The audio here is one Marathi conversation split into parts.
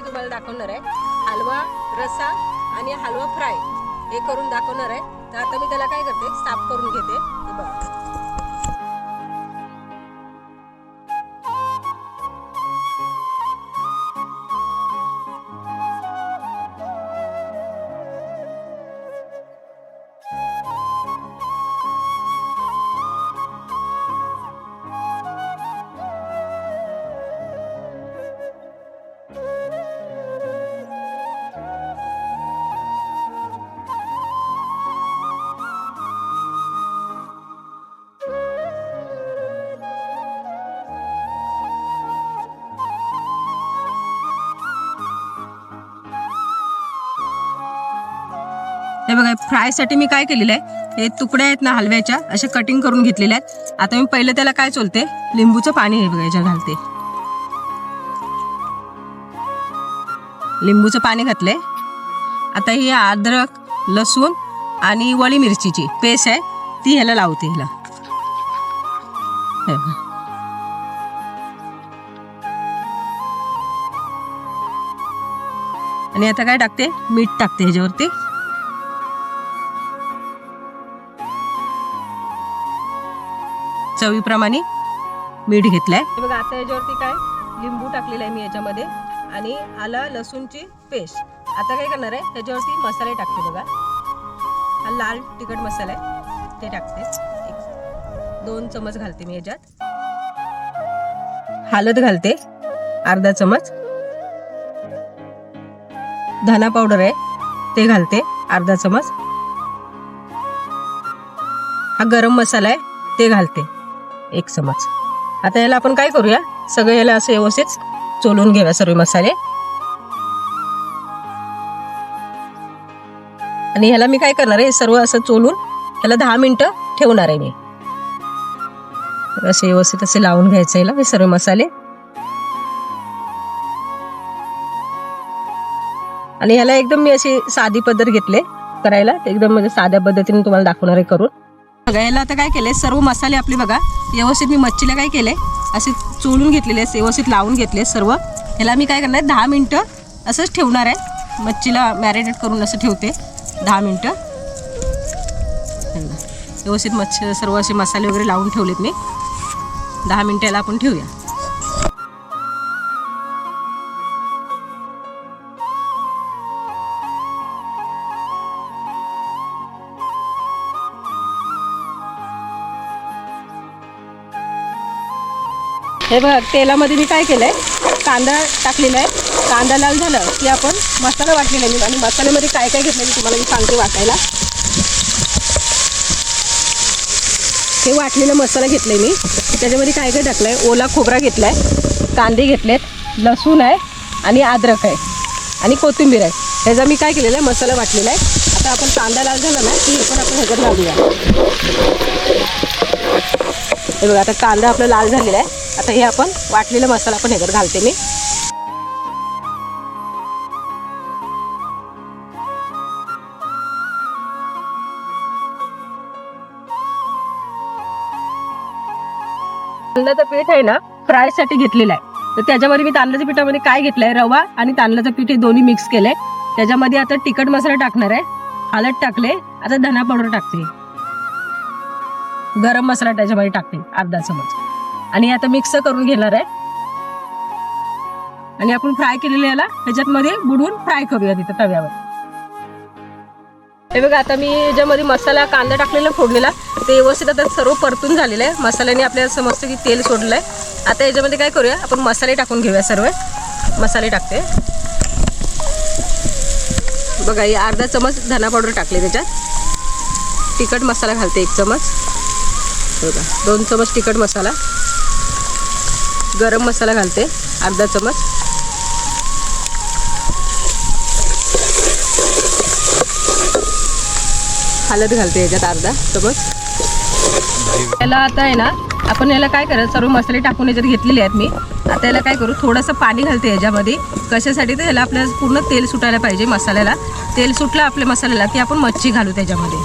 तुम्हाला दाखवणार आहे. हलवा रसा आणि हलवा फ्राय हे करून दाखवणार आहे. तर आता मी त्याला काय करते, साफ करून घेते. हे बघा. हे बघा, फ्रायसाठी मी काय केलेलं आहे, हे तुकडे आहेत ना हलव्याच्या, असे कटिंग करून घेतलेले आहेत. आता मी पहिले त्याला काय चोलते, लिंबूचं पाणी हे बघा याच्यात घालते. लिंबूचं पाणी घातले. आता ही अद्रक लसूण आणि वळी मिरचीची पेस्ट आहे ती ह्याला लावते. ह्याला हे बघा. आणि आता काय टाकते, मीठ टाकते ह्याच्यावरती. चवीप्रमाणे मीठ घेतलंय. बघा, आता याच्यावरती काय लिंबू टाकलेला आहे मी याच्यामध्ये आणि आलं लसूणची पेस्ट. आता काय करणार आहे, त्याच्यावरती मसाले टाकते. बघा, हा लाल तिखट मसाला आहे ते टाकते. 2 चमच घालते मी याच्यात. हळद घालते अर्धा चमच. धना पावडर आहे ते घालते अर्धा चमच. हा गरम मसाला आहे ते घालते 1 चमच. आता याला आपण काय करूया, सगळं याला असं व्यवस्थित चोलून घेऊया सर्व मसाले. आणि ह्याला मी काय करणार आहे, सर्व असं चोलून त्याला 10 मिनिटं ठेवणार आहे मी. असे व्यवस्थित असे लावून घ्यायचं याला हे सर्व मसाले. आणि ह्याला एकदम मी अशी साधी पद्धत घेतले करायला, एकदम म्हणजे साध्या पद्धतीने तुम्हाला दाखवणार आहे करून. बघा, याला आता काय केलंय, सर्व मसाले आपले बघा व्यवस्थित मी मच्छीला काय केलंय, असे चोळून घेतलेले, व्यवस्थित लावून घेतले सर्व. ह्याला मी काय करणार, 10 मिनिटं असंच ठेवणार आहे. मच्छीला मॅरिनेट करून असं ठेवते 10 मिनिटं. व्यवस्थित मच्छी सर्व असे मसाले वगैरे लावून ठेवलेत मी. 10 मिनिटं याला आपण ठेवूया. हे बघ, तेलामध्ये मी काय केलंय, कांदा टाकलेला आहे. कांदा लाल झाला की आपण मसाला वाटलेला आहे. आणि मसाल्यामध्ये काय काय घेतलं मी तुम्हाला मी सांगते वाटायला. हे वाटलेला मसाला घेतलाय मी. त्याच्यामध्ये काय काय टाकलंय, ओला खोबरा घेतलाय, कांदे घेतलेत, लसूण आहे आणि अद्रक आहे आणि कोथिंबीर आहे. ह्याचा मी काय केलेला आहे, मसाला वाटलेला आहे. आता आपण कांदा लाल झाला ना की हे पण आपण ह्याच्यात घालूया. हे बघा, आता कांदा आपला लाल झालेला आहे. आता हे आपण वाटलेला मसाला पण ह्याच्यात घालते मी. तांदळाचं पीठ आहे ना, फ्रायसाठी घेतलेलं आहे. तर त्याच्यामध्ये मी तांदळाच्या पिठामध्ये काय घेतलंय, रवा आणि तांदळाचं पीठ हे दोन्ही मिक्स केलंय. त्याच्यामध्ये आता तिखट मसाला टाकणार आहे, हळद टाकले, आता धना पावडर टाकते, गरम मसाला त्याच्यामध्ये टाकते अर्धा चमच. आणि आता मिक्स करून घेणार आहे. आणि आपण फ्राय केलेलं याला ह्याच्यात मध्ये बुडवून फ्राय करूया तिथं तव्यावर. हे बघा, आता मी याच्यामध्ये मसाला कांदा टाकलेला फोडलेला ते व्यवस्थित आता सर्व परतून झालेलं आहे. मसाल्याने आपल्याला समजतं की तेल सोडलं आहे. आता याच्यामध्ये काय करूया, आपण मसाले टाकून घेऊया. सर्व मसाले टाकते. बघा, हे अर्धा चमच धना पावडर टाकले, त्याच्यात तिखट मसाला घालते 1 चमच. बघा, 2 चमच तिखट मसाला, गरम मसाला घालते अर्धा चमच. हळद घालते याच्यात अर्धा चमच. याला आता आहे ना, आपण याला काय करायचं, सर्व मसाले टाकून याच्यात घेतलेले आहेत मी. आता याला काय करू, थोडंसं पाणी घालते याच्यामध्ये. कशासाठी, तर याला आपल्याला पूर्ण तेल सुटायला पाहिजे मसाल्याला. तेल सुटलं आपल्या मसाल्याला की आपण मच्छी घालू त्याच्यामध्ये.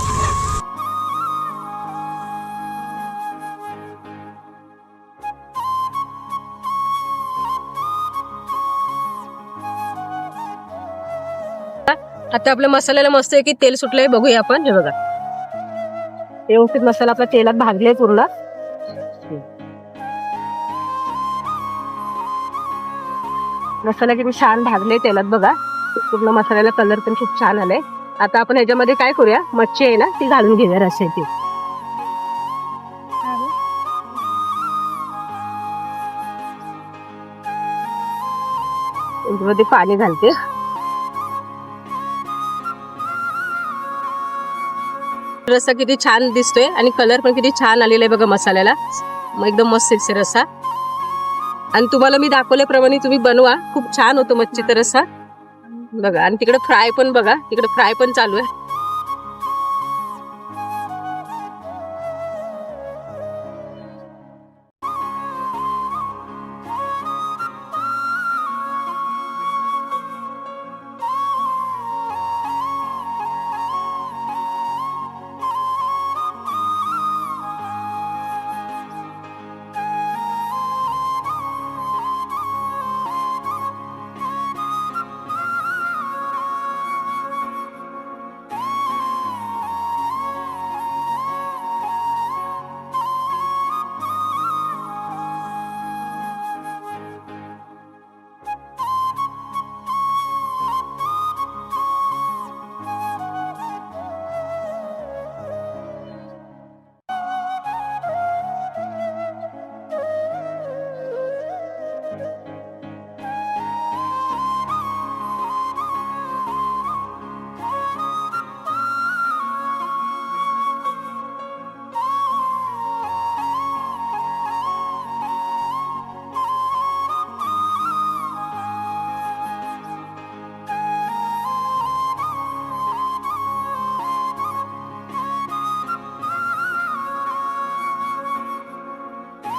आता आपल्या मसाल्याला मस्त आहे की तेल सुटलंय, बघूया आपण. हे बघा व्यवस्थित मसाला आपला तेलात भाजलाय पूर्ण. मसाला किती छान भाजले तेलात बघा. पूर्ण मसाल्याला कलर पण खूप छान आलाय. आता आपण ह्याच्यामध्ये काय करूया, मच्छी आहे ना ती घालून घेऊया रस्स्याची. त्याच्यामध्ये पाणी घालते. रस्सा किती छान दिसतोय आणि कलर पण किती छान आलेला आहे बघा मसाल्याला. मग एकदम मस्त दिसते रस्सा. आणि तुम्हाला मी दाखवल्याप्रमाणे तुम्ही बनवा, खूप छान होतो मच्छीचा रस्सा बघा. आणि तिकडे फ्राय पण बघा, तिकडे फ्राय पण चालू आहे.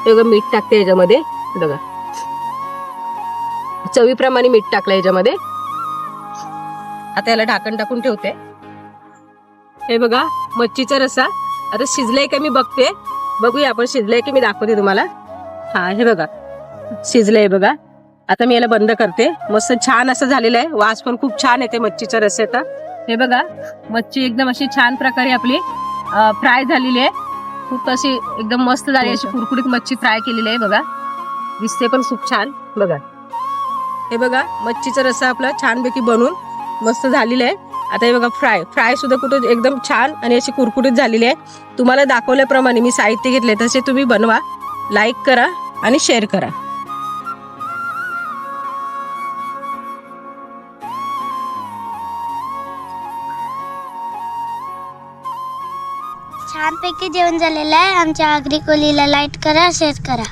तेवढं मीठ टाकते याच्यामध्ये बघा, चवीप्रमाणे मीठ टाकलं याच्यामध्ये. आता याला ढाकण टाकून ठेवते. हे बघा मच्छीचा रस्सा आता शिजलाय का मी बघते, बघूया आपण शिजलाय की. मी दाखवते तुम्हाला. हा हे बघा शिजलंय बघा. आता मी याला बंद करते. मस्त छान असं झालेलं आहे, वास पण खूप छान येते मच्छीचा रस्स्याचा. हे बघा मच्छी एकदम अशी छान प्रकारे आपली फ्राय झालेली आहे. खूप अशी एकदम मस्त झाली, अशी कुरकुरीत मच्छी फ्राय केलेली आहे बघा. दिसते पण खूप छान बघा. हे बघा मच्छीचा रस्सा आपला छानपैकी बनून मस्त झालेला आहे. आता हे बघा फ्राय सुद्धा कुठं एकदम छान आणि अशी कुरकुरीत झालेली आहे. तुम्हाला दाखवल्याप्रमाणे मी साहित्य घेतले तसे तुम्ही बनवा. लाईक करा आणि शेअर करा. छानपैकी जेवण झालेलं आहे. आमच्या आगरी कोलीला लाईक करा, शेअर करा.